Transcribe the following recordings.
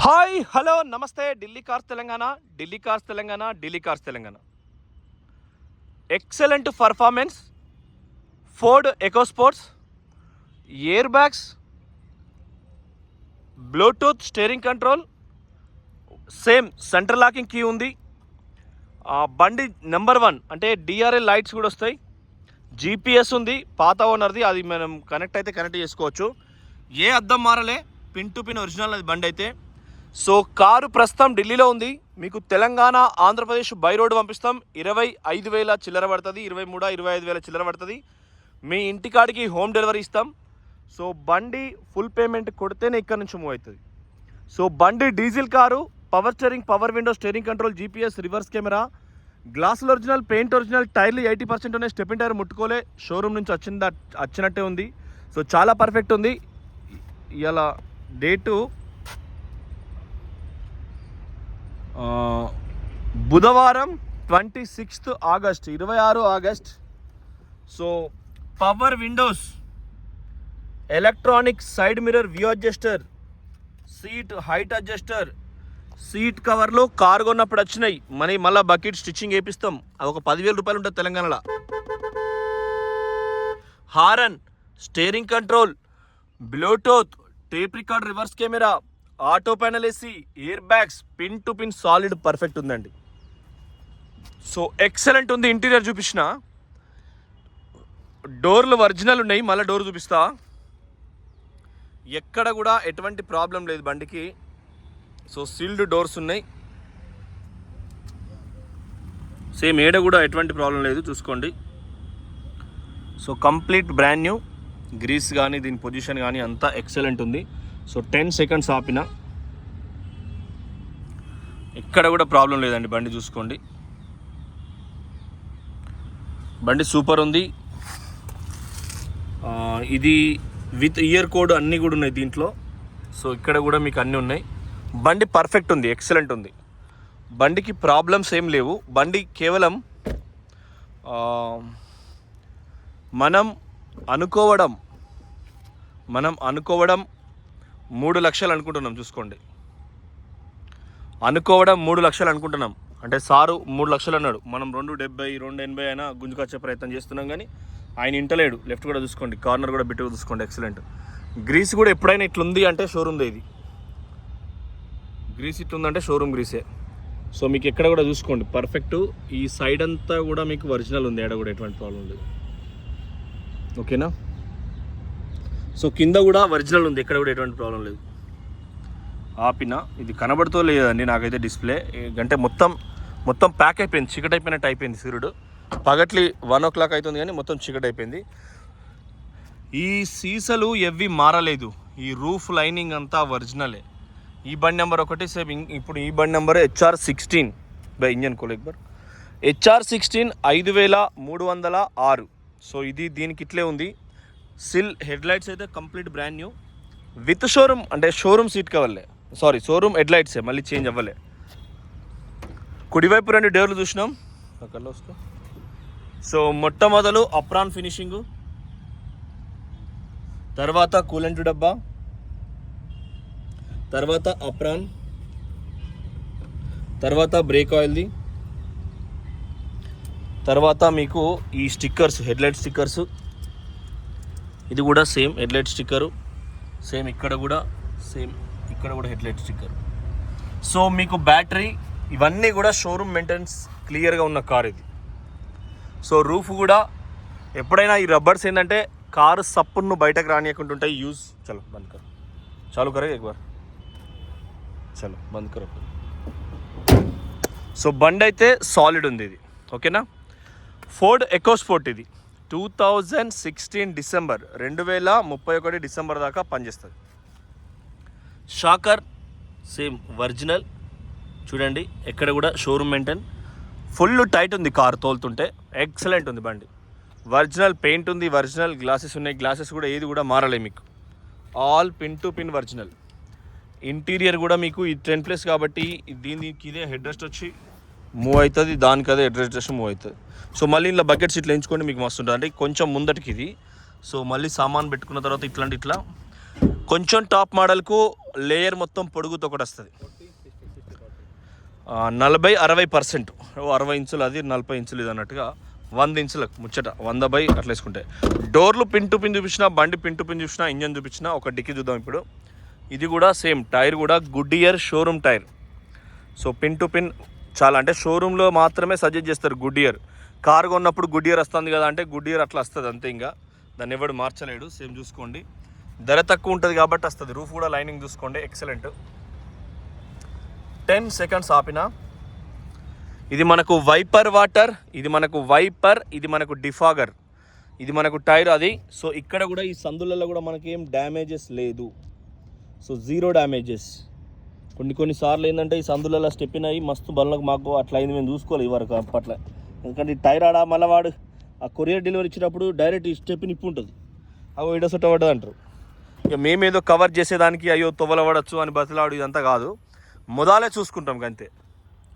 Hi hello నమస్తే Delhi cars Telangana Delhi cars Telangana Delhi cars Telangana excellent performance Ford EcoSports air bags Bluetooth steering control same centre locking key ఉంది. బండి number 1 అంటే DRL lights కూడా వస్తాయి. GPS ఉంది, పాత ఓనర్ది, అది మనం కనెక్ట్ అయితే కనెక్ట్ చేసుకోవచ్చు. ఏ అద్దం మారలే, పిన్ టు పిన్ ఒరిజినల్ అది బండి అయితే. సో కారు ప్రస్తుతం ఢిల్లీలో ఉంది. మీకు తెలంగాణ ఆంధ్రప్రదేశ్ బై రోడ్ పంపిస్తాం. 25,000 చిల్లర పడుతుంది, 23-25,000 చిల్లర పడుతుంది. మీ ఇంటికాడికి హోమ్ డెలివరీ ఇస్తాం. సో బండి ఫుల్ పేమెంట్ కొడితేనే ఇక్కడ నుంచి మూవ్ అవుతుంది. సో బండి diesel car, power steering, power window, steering control, GPS, reverse camera, గ్లాసులు ఒరిజినల్, పెయింట్ ఒరిజినల్, టైర్లు 80% ఉన్నాయి. స్టెప్పింగ్ టైర్ ముట్టుకోలే, షోరూమ్ నుంచి వచ్చినట్టే ఉంది. సో చాలా పర్ఫెక్ట్ ఉంది. ఇలా డేటు బుధవారం 26 August, 26 August. So power Windows, electronic side mirror, view adjuster, seat height adjuster, seat కవర్లు కారు కొన్నప్పుడు వచ్చినాయి. మళ్ళీ బకెట్ స్టిచ్చింగ్ వేపిస్తాం. అది ఒక 10,000 రూపాయలు ఉంటుంది తెలంగాణలో. Horn, steering control, Bluetooth, tape record, reverse camera, auto panel AC, air bags, pin to pin solid perfect ఉందండి. సో ఎక్సలెంట్ ఉంది. ఇంటీరియర్ చూపించిన, డోర్లు ఒరిజినల్ ఉన్నాయి. మళ్ళీ డోర్ చూపిస్తా. ఎక్కడ కూడా ఎటువంటి ప్రాబ్లం లేదు బండికి. సో సీల్డ్ డోర్స్ ఉన్నాయి. సేమ్ ఏడ కూడా ఎటువంటి ప్రాబ్లం లేదు, చూసుకోండి. So complete brand new. Grease కానీ దీని పొజిషన్ కానీ అంతా ఎక్సలెంట్ ఉంది. సో 10 సెకండ్స్ ఆపిన, ఎక్కడ కూడా ప్రాబ్లం లేదండి. బండి చూసుకోండి, బండి సూపర్ ఉంది. ఇది విత్ ఇయర్ కోడ్ అన్నీ కూడా ఉన్నాయి దీంట్లో. సో ఇక్కడ కూడా మీకు అన్నీ ఉన్నాయి. బండి పర్ఫెక్ట్ ఉంది, ఎక్సలెంట్ ఉంది. బండికి ప్రాబ్లమ్స్ ఏం లేవు. బండి కేవలం మనం అనుకోవడం 3 లక్షలు అనుకుంటున్నాం. చూసుకోండి, అనుకోవడం 3 లక్షలు అనుకుంటున్నాం. అంటే సారు 3 లక్షలు అన్నాడు. మనం 270, 280 అయినా గుంజుకొచ్చే ప్రయత్నం చేస్తున్నాం, కానీ ఆయన ఇంటలేడు. లెఫ్ట్ కూడా చూసుకోండి, కార్నర్ కూడా బిట్టుగా చూసుకోండి, ఎక్సలెంట్. గ్రీస్ కూడా ఎప్పుడైనా ఇట్లుంది అంటే షోరూమ్దే. ఇది గ్రీస్ ఇట్లుందంటే షోరూమ్ గ్రీసే. సో మీకు ఎక్కడ కూడా చూసుకోండి పర్ఫెక్ట్. ఈ సైడ్ అంతా కూడా మీకు ఒరిజినల్ ఉంది, ఎక్కడ కూడా ఎటువంటి ప్రాబ్లం లేదు. ఓకేనా? సో కింద కూడా ఒరిజినల్ ఉంది, ఎక్కడ కూడా ఎటువంటి ప్రాబ్లం లేదు. ఆపిన, ఇది కనబడుతూ లేదండి నాకైతే డిస్ప్లే. అంటే మొత్తం ప్యాక్ అయిపోయింది, చీకటి అయిపోయినట్టు అయిపోయింది. సూర్యుడు పగట్లి 1 o'clock అవుతుంది, కానీ మొత్తం చీకటి అయిపోయింది. ఈ సీసలు ఎవ్వి మారలేదు. ఈ రూఫ్ లైనింగ్ అంతా ఒరిజినలే. ఈ బండి నెంబర్ 1 సేమ్. ఇప్పుడు ఈ బండి నెంబర్ HR16 బై ఇంజన్ కోలెక్బర్. HR16 5,306. సో ఇది దీనికి ఇట్లే ఉంది. సిల్ హెడ్ లైట్స్ అయితే complete brand new with showroom, అంటే షోరూమ్ సీట్ కవర్లే, సారీ షోరూమ్ హెడ్ లైట్సే, మళ్ళీ చేంజ్ అవ్వలే. కుడివైపు 2 డోర్లు చూసినాం అక్కడ వస్తూ. సో మొట్టమొదలు అప్రాన్ ఫినిషింగు, తర్వాత కూలెంట్ డబ్బా, తర్వాత అప్రాన్, తర్వాత బ్రేక్ ఆయిల్ది, తర్వాత మీకు ఈ స్టిక్కర్స్, హెడ్లైట్ స్టిక్కర్స్. ఇది కూడా సేమ్ హెడ్లైట్ స్టిక్కరు, సేమ్ ఇక్కడ కూడా హెడ్లైట్ స్టిక్కర్. సో మీకు బ్యాటరీ, ఇవన్నీ కూడా షోరూమ్ మెయింటెనెన్స్ క్లియర్గా ఉన్న కార్ ఇది. సో రూఫ్ కూడా ఎప్పుడైనా ఈ రబ్బర్స్ ఏంటంటే కారు సప్పును బయటకు రానియకుండా ఉంటాయి. యూజ్ చలో బంద్ కర్, చాలు కరే ఎక్ బార్, చలో బంద్ కర్. సో బండి అయితే సాలిడ్ ఉంది ఇది. ఓకేనా? ఫోర్డ్ ఎకోస్పోర్ట్ ఇది 2016 డిసెంబర్, 2031 డిసెంబర్ దాకా పనిచేస్తుంది. షాకర్ సేమ్ ఒరిజినల్, చూడండి ఎక్కడ కూడా షోరూమ్ మెయింటైన్. ఫుల్ టైట్ ఉంది కారు తోలుతుంటే, ఎక్సలెంట్ ఉంది బండి. ఒరిజినల్ పెయింట్ ఉంది, ఒరిజినల్ గ్లాసెస్ ఉన్నాయి. గ్లాసెస్ కూడా ఏది కూడా మారలే మీకు, all pin to pin original. Interior కూడా మీకు ఈ 10+ కాబట్టి దీనికి ఇదే హెడ్ రెస్ట్ వచ్చి మూవ్ అవుతుంది, దానికి అదే హెడ్ రెస్ట్ మూవ్ అవుతుంది. సో మళ్ళీ ఇలా బకెట్ సీట్లు వేయించుకోండి, మీకు మస్తు ఉంటుంది. అంటే కొంచెం ముందటికి ఇది. సో మళ్ళీ సామాన్ పెట్టుకున్న తర్వాత ఇట్లా కొంచెం టాప్ మోడల్కు లేయర్ మొత్తం పొడుగుతో ఒకటి వస్తుంది. 40-60%, 60 ఇంచులు అది, 40 ఇంచులు ఇది అన్నట్టుగా 100 ఇంచులకు ముచ్చట, 100/, అట్లా వేసుకుంటే. డోర్లు పిన్ టు పిన్ చూపించిన, బండి పిన్ టు పిన్ చూపించిన, ఇంజన్ చూపించిన. ఒక డిక్కీ చూద్దాం ఇప్పుడు. ఇది కూడా సేమ్ టైర్ కూడా Goodyear showroom tyre. So pin to pin చాలా, అంటే షోరూంలో మాత్రమే సజెస్ట్ చేస్తారు గుడ్డియర్. కారు కొన్నప్పుడు గుడ్డియర్ వస్తుంది కదా అంటే గుడ్డియర్ అట్లా వస్తుంది అంతే, ఇంకా దాన్ని ఎవడు మార్చలేడు. సేమ్ చూసుకోండి, ధర తక్కువ ఉంటుంది కాబట్టి వస్తుంది. రూఫ్ కూడా లైనింగ్ చూసుకోండి, ఎక్సలెంట్. 10 సెకండ్స్ ఆపిన. ఇది మనకు వైపర్ వాటర్, ఇది మనకు వైపర్, ఇది మనకు డిఫాగర్, ఇది మనకు టైర్ అది. సో ఇక్కడ కూడా ఈ సందులలో కూడా మనకి ఏం డ్యామేజెస్ లేదు. So 0 damages. కొన్నిసార్లు ఏంటంటే ఈ సందులలో స్టెప్పిన్ అయ్యి మస్తు బలకు మాకు అట్లా అయింది, మేము చూసుకోవాలి ఇవరకు అప్పట్లో. ఎందుకంటే ఈ టైర్ ఆడ మళ్ళీ వాడు ఆ కొరియర్ డెలివరీ ఇచ్చినప్పుడు డైరెక్ట్ ఈ స్టెప్పిన్ ఇప్పు ఉంటుంది, అవి ఇడసొట్ట పడ్డది అంటారు. ఇక మేమేదో కవర్ చేసేదానికి అయ్యో తొవ్వల పడచ్చు అని బతిలాడు, ఇదంతా కాదు. మొదలే చూసుకుంటాం అంతే.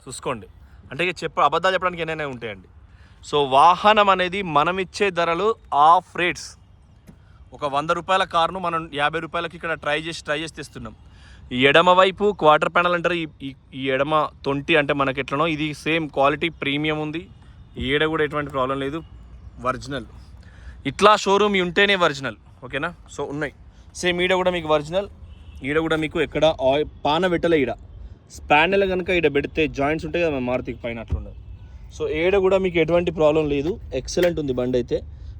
చూసుకోండి, అంటే ఇక అబద్ధాలు చెప్పడానికి ఏమైనా ఉంటాయండి. సో వాహనం అనేది మనం ఇచ్చే ధరలు ఆఫ్ రేట్స్. ఒక 100 రూపాయల కారును మనం 50 రూపాయలకి ఇక్కడ ట్రై చేసి తెస్తున్నాం. ఈ ఎడమ వైపు క్వార్టర్ ప్యానల్ అంటారు, ఈ ఎడమ తొంటి అంటే మనకి ఎట్లనో ఇది సేమ్ క్వాలిటీ ప్రీమియం ఉంది. ఈడ కూడా ఎటువంటి ప్రాబ్లం లేదు, ఒరిజినల్. ఇట్లా షోరూమ్ ఉంటేనే ఒరిజినల్, ఓకేనా. సో ఉన్నాయి సేమ్. ఈడ కూడా మీకు ఒరిజినల్. ఈడ కూడా మీకు ఎక్కడ పాన పెట్టలే. ఈడ స్పాండల్ కనుక ఈడ పెడితే జాయింట్స్ ఉంటాయి కదా మారుతికి పైన, అట్లా ఉండదు. సో ఈడ కూడా మీకు ఎటువంటి ప్రాబ్లం లేదు, ఎక్సలెంట్ ఉంది బండి అయితే.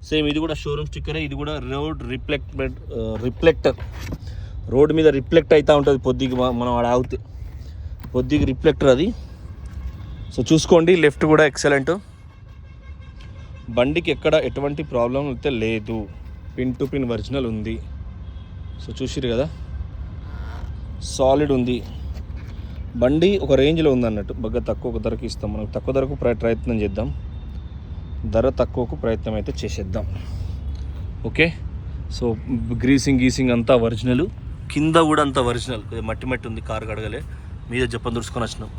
సేమ్ ఇది కూడా షోరూమ్ స్టిక్కరే. ఇది కూడా రిఫ్లెక్టర్, రోడ్ మీద రిఫ్లెక్ట్ అవుతూ ఉంటుంది పొద్దుకి, మనం ఆడ ఆగితే పొద్దుకి రిఫ్లెక్టర్ అది. సో చూసుకోండి, లెఫ్ట్ కూడా ఎక్సలెంట్. బండికి ఎక్కడ ఎటువంటి ప్రాబ్లం అయితే లేదు, పిన్ టు పిన్ ఒరిజినల్ ఉంది. సో చూసిరు కదా, సాలిడ్ ఉంది బండి. ఒక రేంజ్లో ఉంది అన్నట్టు, బాగా తక్కువ ధరకి ఇస్తాం. మనం తక్కువ ధరకు ప్రయత్నం చేద్దాం, ధర తక్కువకు ప్రయత్నం అయితే చేసేద్దాం, ఓకే. సో గీసింగ్ అంతా ఒరిజినల్, కింద కూడా అంతా ఒరిజినల్. మట్టి ఉంది, కారు కడగలే, మీద జప్పని దురుసుకొని వచ్చినాం.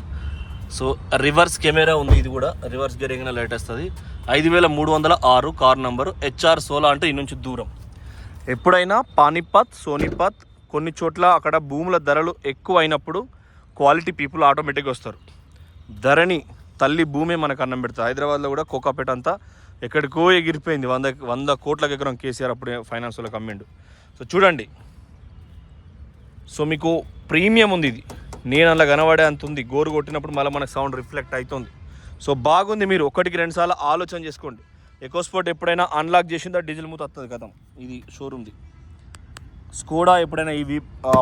సో రివర్స్ కెమెరా ఉంది, ఇది కూడా రివర్స్ గేరింగ్ లైట్ వస్తుంది. 5306 కార్ నంబరు, HR16 అంటే ఈ నుంచి దూరం. ఎప్పుడైనా పానిపత్, సోనిపత్ కొన్ని చోట్ల అక్కడ భూముల ధరలు ఎక్కువ అయినప్పుడు క్వాలిటీ పీపుల్ ఆటోమేటిక్గా వస్తారు. ధరణి తల్లి భూమే మనకు అన్నం పెడుతుంది. హైదరాబాద్లో కూడా కోకాపేట అంతా ఎక్కడికో ఎగిరిపోయింది, 100 కోట్లకు ఎకరం కేసీఆర్ అప్పుడు ఫైనాన్స్ వాళ్ళకి అమ్మిండు. సో చూడండి, సో మీకు ప్రీమియం ఉంది ఇది. నేను అలా కనబడే అంత ఉంది, గోరు కొట్టినప్పుడు మళ్ళీ మనకు సౌండ్ రిఫ్లెక్ట్ అవుతుంది. సో బాగుంది. మీరు 1-2 సార్లు ఆలోచన చేసుకోండి. ఎకోస్పోర్ట్ ఎప్పుడైనా అన్లాక్ చేసిందా డీజిల్ మూత వస్తుంది కదా, ఇది షోరూమ్ది. స్కోడా ఎప్పుడైనా ఇవి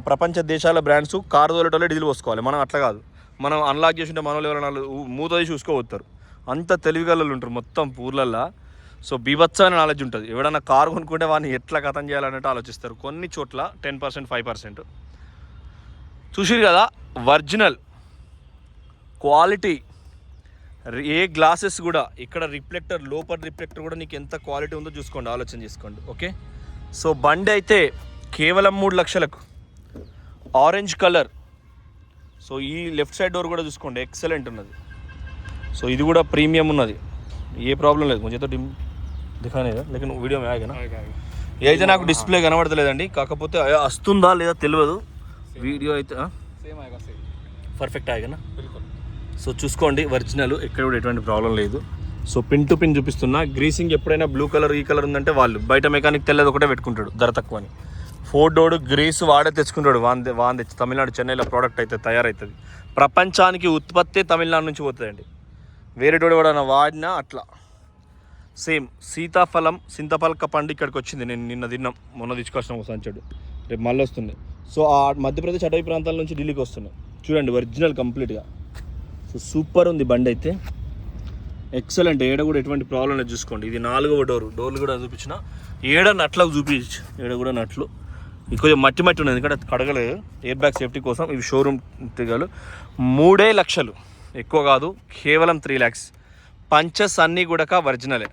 ప్రపంచ దేశాల బ్రాండ్స్ కారు తోలేటోళ్ళే డీజిల్ పోసుకోవాలి, మనం అట్లా కాదు. మనం అన్లాక్ చేసింటే మనలో ఎవరైనా మూత తీసి చూసుకోవస్తారు. అంత తెలివిగలలు ఉంటారు మొత్తం ఊర్లల్లో. సో బీభత్సమైన నాలెడ్జ్ ఉంటుంది. ఎవడన్నా కారు కొనుక్కుంటే వాడిని ఎట్లా కథం చేయాలన్నట్టు ఆలోచిస్తారు. కొన్ని చోట్ల 10%, 5%. చూసిరు కదా, ఒరిజినల్ క్వాలిటీ. ఏ గ్లాసెస్ కూడా ఇక్కడ రిఫ్లెక్టర్, లోపల రిఫ్లెక్టర్ కూడా నీకు ఎంత క్వాలిటీ ఉందో చూసుకోండి, ఆలోచన చేసుకోండి, ఓకే. సో బండి అయితే కేవలం 3 లక్షలకు, ఆరెంజ్ కలర్. సో ఈ లెఫ్ట్ సైడ్ డోర్ కూడా చూసుకోండి, ఎక్సలెంట్ ఉన్నది. సో ఇది కూడా ప్రీమియం ఉన్నది, ఏ ప్రాబ్లం లేదు. ముझे तो डिम दिखाने का लेकिन वीडियो में आएगा ना. అయితే నాకు డిస్ప్లే కనబడతలేదండి, కాకపోతే వస్తుందా లేదా తెలియదు. వీడియో అయితే పర్ఫెక్ట్ ఆయేగా. సో చూసుకోండి, ఒరిజినల్, ఎక్కడ కూడా ఎటువంటి ప్రాబ్లం లేదు. సో పిన్ టు పిన్ చూపిస్తున్నా. గ్రీసింగ్ ఎప్పుడైనా బ్లూ కలర్, ఈ కలర్ ఉందంటే వాళ్ళు బయట మెకానిక్ తెల్లది ఒకటే పెట్టుకుంటాడు ధర తక్కువ అని. ఫోర్డ్ డోడు గ్రీస్ వాడే తెచ్చుకుంటాడు, వాన్ తెచ్చి తమిళనాడు, చెన్నైలో ప్రోడక్ట్ అయితే తయారవుతుంది. ప్రపంచానికి ఉత్పత్తి తమిళనాడు నుంచి పోతుందండి, వేరే డోడు కూడా వాడినా అట్లా. సేమ్ సీతాఫలం, సింతపలక పండు ఇక్కడికి వచ్చింది. నేను నిన్న తిన్నాం, మొన్న తీసుకొచ్చిన ఒక సంచడు, రేపు మళ్ళీ వస్తుంది. సో ఆ మధ్యప్రదేశ్ అటవీ ప్రాంతాల నుంచి ఢిల్లీకి వస్తున్నాయి. చూడండి ఒరిజినల్ కంప్లీట్గా. సో సూపర్ ఉంది బండి అయితే, ఎక్సలెంట్. ఏడ కూడా ఎటువంటి ప్రాబ్లం లేదు చూసుకోండి. ఇది 4వ డోర్లు కూడా చూపించిన. ఏడ నట్లకు చూపించు, ఏడ కూడా నట్లు ఇంకొంచెం మట్టి ఉన్నది, ఎందుకంటే కడగలేదు. ఎయిర్ బ్యాగ్ సేఫ్టీ కోసం. ఇవి షోరూమ్ తిరగాలు. 3 లక్షలు, ఎక్కువ కాదు, కేవలం 3 lakhs. పంచస్ అన్నీ కూడా ఒరిజినలే.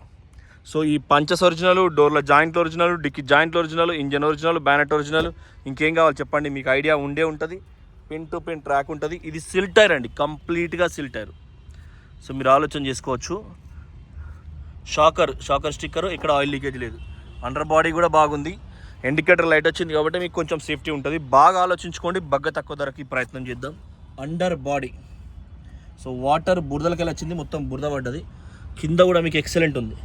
సో ఈ పంచస్ ఒరిజినల్, డోర్ల జాయింట్లు ఒరిజినల్, డిక్కీ జాయింట్లు original, engine original, bonnet original. ఇంకేం కావాలి చెప్పండి, మీకు ఐడియా ఉంటుంది. పిన్ టు పిన్ ట్రాక్ ఉంటుంది. ఇది సిల్ టైర్ అండి, కంప్లీట్గా సిల్ టైర్. సో మీరు ఆలోచన చేసుకోవచ్చు. షాకర్ స్టిక్కర్, ఇక్కడ ఆయిల్ లీకేజ్ లేదు. అండర్ బాడీ కూడా బాగుంది. ఇండికేటర్ లైట్ వచ్చింది కాబట్టి మీకు కొంచెం సేఫ్టీ ఉంటుంది. బాగా ఆలోచించుకోండి, బగ్గ తక్కువ ధరకి ప్రయత్నం చేద్దాం. అండర్ బాడీ సో వాటర్ బురదలకెళ్ళి వచ్చింది, మొత్తం బురద పడ్డది. కింద కూడా మీకు ఎక్సలెంట్ ఉంది,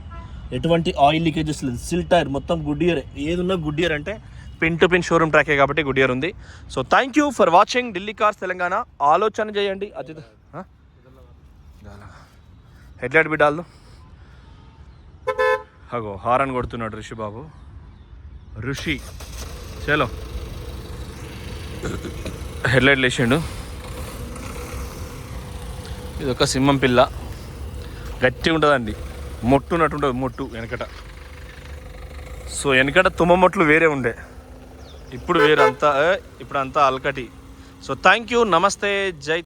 ఎటువంటి ఆయిల్ లీకేజెస్ లేదు. సిల్ టైర్ మొత్తం గుడ్ ఇయర్, ఏది ఉన్నా గుడ్ ఇయర్ అంటే pin to pin showroom trachea కాబట్టి గుడ్ ఇయర్ ఉంది. So thank you for watching Delhi cars Telangana. ఆలోచన చేయండి. అజిత్ హెడ్లైట్ బిడ్డాలు అగో హారన్ కొడుతున్నాడు ఋషి బాబు. ఋషి చలో హెడ్లైట్లు వేసిండు. ఇది ఒక సింహం పిల్ల, గట్టిగా ఉంటుందండి, మొట్టు ఉన్నట్టు ఉంటుంది మొట్టు వెనకట. సో వెనకట తుమ్మ మొట్లు వేరే ఉండే, ఇప్పుడు వేరే అంతా, ఇప్పుడు అంతా అల్కటి. సో థ్యాంక్ యూ, నమస్తే, జై